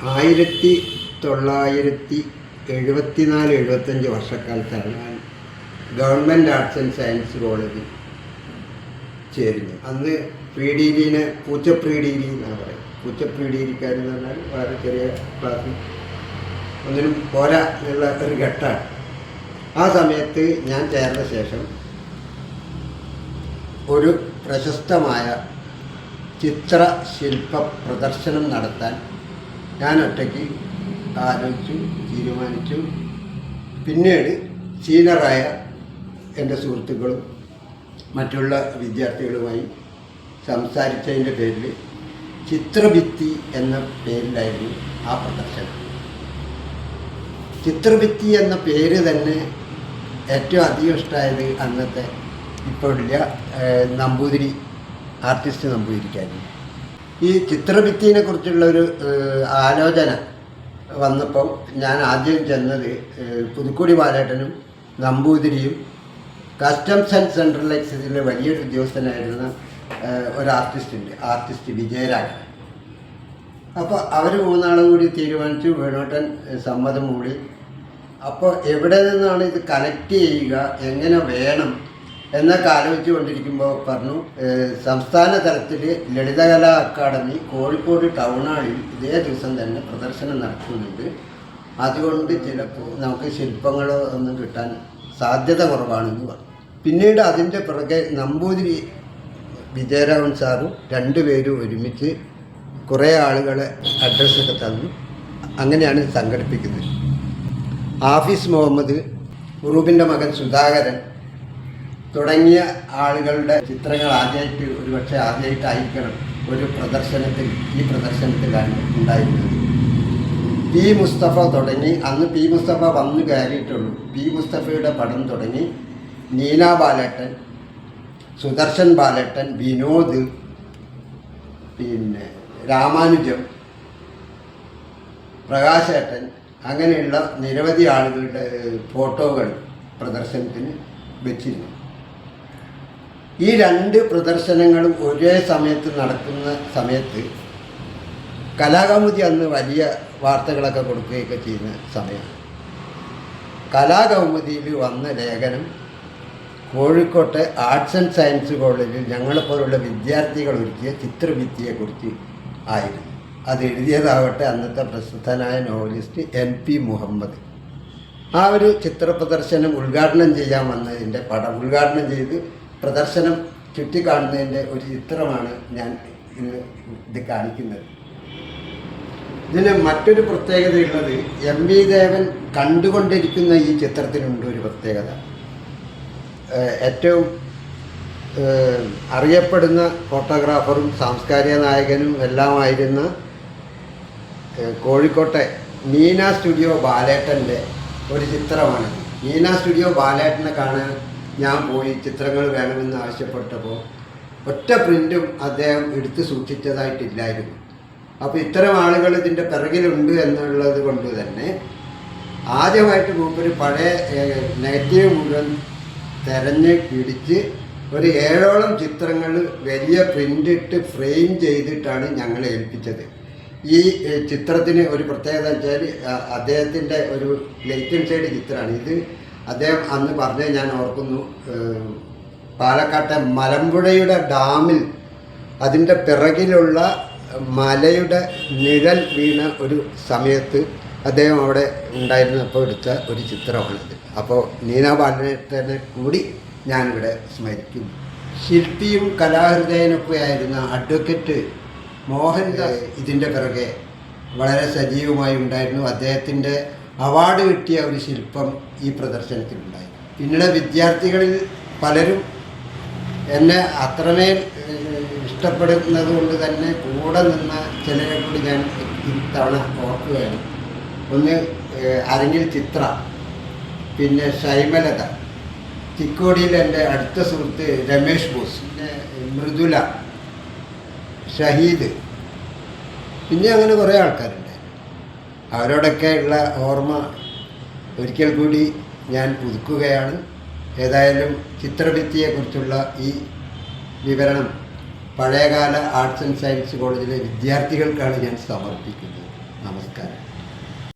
1974-75 വർഷക്കാലത്താണ് ഞാൻ government arts and science കോളേജിൽ ചേരുന്നു. അന്ന് പ്രീ ഡിഗ്രീനെ പൂച്ചപ്രീ ഡിഗ്രി എന്നാണ് പറയുന്നത്. പൂച്ചപ്രീ ഡിഗ്രിക്കാരെന്ന് പറഞ്ഞാൽ വളരെ ചെറിയ ക്ലാസ്സിൽ ഒന്നിനും പോരാ എന്നുള്ള ഒരു ഘട്ടമാണ്. ആ സമയത്ത് ഞാൻ ചേർന്ന ശേഷം ഒരു പ്രശസ്തമായ ചിത്രശില്പ പ്രദർശനം നടത്താൻ ഞാൻ ഒറ്റയ്ക്ക് ആലോചിച്ചു, തീരുമാനിച്ചു. പിന്നീട് സീനിയറായ എൻ്റെ സുഹൃത്തുക്കളും മറ്റുള്ള വിദ്യാർത്ഥികളുമായി സംസാരിച്ചതിൻ്റെ പേരിൽ ചിത്രഭിത്തി എന്ന പേരിലായിരുന്നു ആ പ്രദർശനം. ചിത്രഭിത്തി എന്ന പേര് തന്നെ ഏറ്റവും അധികം ഇഷ്ടമായത് അന്നത്തെ ഇപ്പോഴില്ല നമ്പൂതിരി ആർട്ടിസ്റ്റ് നമ്പൂതിരിക്കായിരുന്നു. ഈ ചിത്രഭിത്തിനെ കുറിച്ചുള്ളൊരു ആലോചന വന്നപ്പോൾ ഞാൻ ആദ്യം ചെന്നത് പുതുക്കുടി ബാലേട്ടനും നമ്പൂതിരിയും കസ്റ്റംസ് ആൻഡ് സെൻട്രൽ എക്സൈസിലെ വലിയൊരു ഉദ്യോഗസ്ഥനായിരുന്ന ഒരു ആർട്ടിസ്റ്റ് വിജയരാഘവൻ. അപ്പോൾ അവർ മൂന്നാളും കൂടി തീരുമാനിച്ചു. വേണോട്ടൻ സമ്മതം മൂടി. അപ്പോൾ എവിടെ നിന്നാണ് ഇത് കണക്ട് ചെയ്യുക, എങ്ങനെ വേണം എന്നൊക്കെ ആലോചിച്ചു കൊണ്ടിരിക്കുമ്പോൾ പറഞ്ഞു, സംസ്ഥാന തലത്തിൽ ലളിതകലാ അക്കാദമി കോഴിക്കോട് ടൗൺ ഹാളിൽ ഇതേ ദിവസം തന്നെ പ്രദർശനം നടക്കുന്നുണ്ട്. അതുകൊണ്ട് ചിലപ്പോൾ നമുക്ക് ശില്പങ്ങളോ ഒന്നും കിട്ടാൻ സാധ്യത കുറവാണെന്ന് പറഞ്ഞു. പിന്നീട് അതിൻ്റെ പുറകെ നമ്പൂതിരി വിജയരാഘവൻ സാറും രണ്ടുപേരും ഒരുമിച്ച് കുറേ ആളുകളെ അഡ്രസ്സൊക്കെ തന്നു. അങ്ങനെയാണ് സംഘടിപ്പിക്കുന്നത്. ആഫീസ് മുഹമ്മദ്, ഉറൂബിൻ്റെ മകൻ സുധാകരൻ തുടങ്ങിയ ആളുകളുടെ ചിത്രങ്ങൾ ആദ്യമായിട്ടായിരിക്കണം ഒരു പ്രദർശനത്തിൽ ഈ പ്രദർശനത്തിലാണ് ഉണ്ടായിരുന്നത്. പി മുസ്തഫ തുടങ്ങി, അന്ന് പി മുസ്തഫ വന്നു കയറിയിട്ടുള്ളൂ. പി മുസ്തഫയുടെ പടം തുടങ്ങി നീന ബാലേട്ടൻ, സുദർശൻ ബാലേട്ടൻ, വിനോദ്, പിന്നെ രാമാനുജം, പ്രകാശേട്ടൻ, അങ്ങനെയുള്ള നിരവധി ആളുകളുടെ ഫോട്ടോകൾ പ്രദർശനത്തിന് വെച്ചിരുന്നു. ഈ രണ്ട് പ്രദർശനങ്ങളും ഒരേ സമയത്ത് നടക്കുന്ന സമയത്ത് കലാകൗമുദി അന്ന് വലിയ വാർത്തകളൊക്കെ കൊടുക്കുകയൊക്കെ ചെയ്യുന്ന സമയമാണ്. കലാകൗമുദിയിൽ വന്ന ലേഖനം കോഴിക്കോട്ടെ ആർട്സ് ആൻഡ് സയൻസ് കോളേജിൽ ഞങ്ങളെപ്പോലുള്ള വിദ്യാർത്ഥികൾ ഒരുക്കിയ ചിത്രഭിത്തിയെക്കുറിച്ച് ആയിരുന്നു. അത് എഴുതിയതാവട്ടെ അന്നത്തെ പ്രസിദ്ധനായ നോവലിസ്റ്റ് NP മുഹമ്മദ്. ആ ഒരു ചിത്ര പ്രദർശനം ഉദ്ഘാടനം ചെയ്യാൻ വന്നതിൻ്റെ പടം ഉദ്ഘാടനം ചെയ്ത് പ്രദർശനം ചുറ്റിക്കാണുന്നതിൻ്റെ ഒരു ചിത്രമാണ് ഞാൻ ഇന്ന് ഇത് കാണിക്കുന്നത്. ഇതിന് മറ്റൊരു പ്രത്യേകതയുള്ളത്, MV ദേവൻ കണ്ടുകൊണ്ടിരിക്കുന്ന ഈ ചിത്രത്തിനുണ്ട് ഒരു പ്രത്യേകത. ഏറ്റവും അറിയപ്പെടുന്ന ഫോട്ടോഗ്രാഫറും സാംസ്കാരിക നായകനും എല്ലാമായിരുന്ന കോഴിക്കോട്ടെ നീന സ്റ്റുഡിയോ ബാലേട്ടൻ്റെ ഒരു ചിത്രമാണ്. നീന സ്റ്റുഡിയോ ബാലേട്ടനെ കാണാൻ ഞാൻ പോയി ചിത്രങ്ങൾ വേണമെന്ന് ആവശ്യപ്പെട്ടപ്പോൾ ഒറ്റ പ്രിൻറ്റും അദ്ദേഹം എടുത്ത് സൂക്ഷിച്ചതായിട്ടില്ലായിരുന്നു. അപ്പോൾ ഇത്തരം ആളുകൾ ഇതിൻ്റെ പിറകിലുണ്ട് എന്നുള്ളത് കൊണ്ട് തന്നെ ആദ്യമായിട്ട് മൂപ്പര് പഴയ നെഗറ്റീവ് മുഴുവൻ തെരഞ്ഞ് പിടിച്ച് ഒരു 7ഓളം ചിത്രങ്ങൾ വലിയ പ്രിൻ്റിട്ട് ഫ്രെയിം ചെയ്തിട്ടാണ് ഞങ്ങളെ ഏൽപ്പിച്ചത്. ഈ ചിത്രത്തിന് ഒരു പ്രത്യേകത വെച്ചാൽ അദ്ദേഹത്തിൻ്റെ ഒരു ലൈറ്റ് ആൻഡ് സൈഡ് ചിത്രമാണ് ഇത്. അദ്ദേഹം അന്ന് പറഞ്ഞത് ഞാൻ ഓർക്കുന്നു, പാലക്കാട്ടെ മലമ്പുഴയുടെ ഡാമിൽ അതിൻ്റെ പിറകിലുള്ള മലയുടെ നിഴൽ വീണ ഒരു സമയത്ത് അദ്ദേഹം അവിടെ ഉണ്ടായിരുന്നപ്പോൾ എടുത്ത ഒരു ചിത്രമാണിത്. അപ്പോൾ നീന ബാലേട്ടനെ കൂടി ഞാനിവിടെ സ്മരിക്കുന്നു. ശില്പിയും കലാഹൃദയനൊക്കെയായിരുന്ന അഡ്വക്കേറ്റ് മോഹൻദാസ് ഇതിൻ്റെ പിറകെ വളരെ സജീവമായി ഉണ്ടായിരുന്നു. അദ്ദേഹത്തിൻ്റെ അവാർഡ് കിട്ടിയ ഒരു ശില്പം ഈ പ്രദർശനത്തിലുണ്ടായി. പിന്നീട് വിദ്യാർത്ഥികളിൽ പലരും എന്നെ അത്രമേൽ ഇഷ്ടപ്പെടുന്നത് കൊണ്ട് തന്നെ കൂടെ നിന്ന ചിലരെ കൂടി ഞാൻ ഇത്തവണ ഓർക്കുകയാണ്. ഒന്ന് അരങ്ങിൽ ചിത്ര, പിന്നെ ഷൈമലത, ചിക്കോടിയിൽ എൻ്റെ അടുത്ത സുഹൃത്ത് രമേഷ് ബോസ്, പിന്നെ മൃദുല, ഷഹീദ്, പിന്നെ അങ്ങനെ കുറേ ആൾക്കാരുണ്ടായിരുന്നു. അവരോടൊക്കെ ഉള്ള ഓർമ്മ ഒരിക്കൽ കൂടി ഞാൻ പുതുക്കുകയാണ്. ഏതായാലും ചിത്രഭിത്തിയെക്കുറിച്ചുള്ള ഈ വിവരണം പഴയകാല ആർട്സ് ആൻഡ് സയൻസ് കോളേജിലെ വിദ്യാർത്ഥികൾക്കാണ് ഞാൻ സമർപ്പിക്കുന്നത്. നമസ്കാരം. നമസ്കാരം.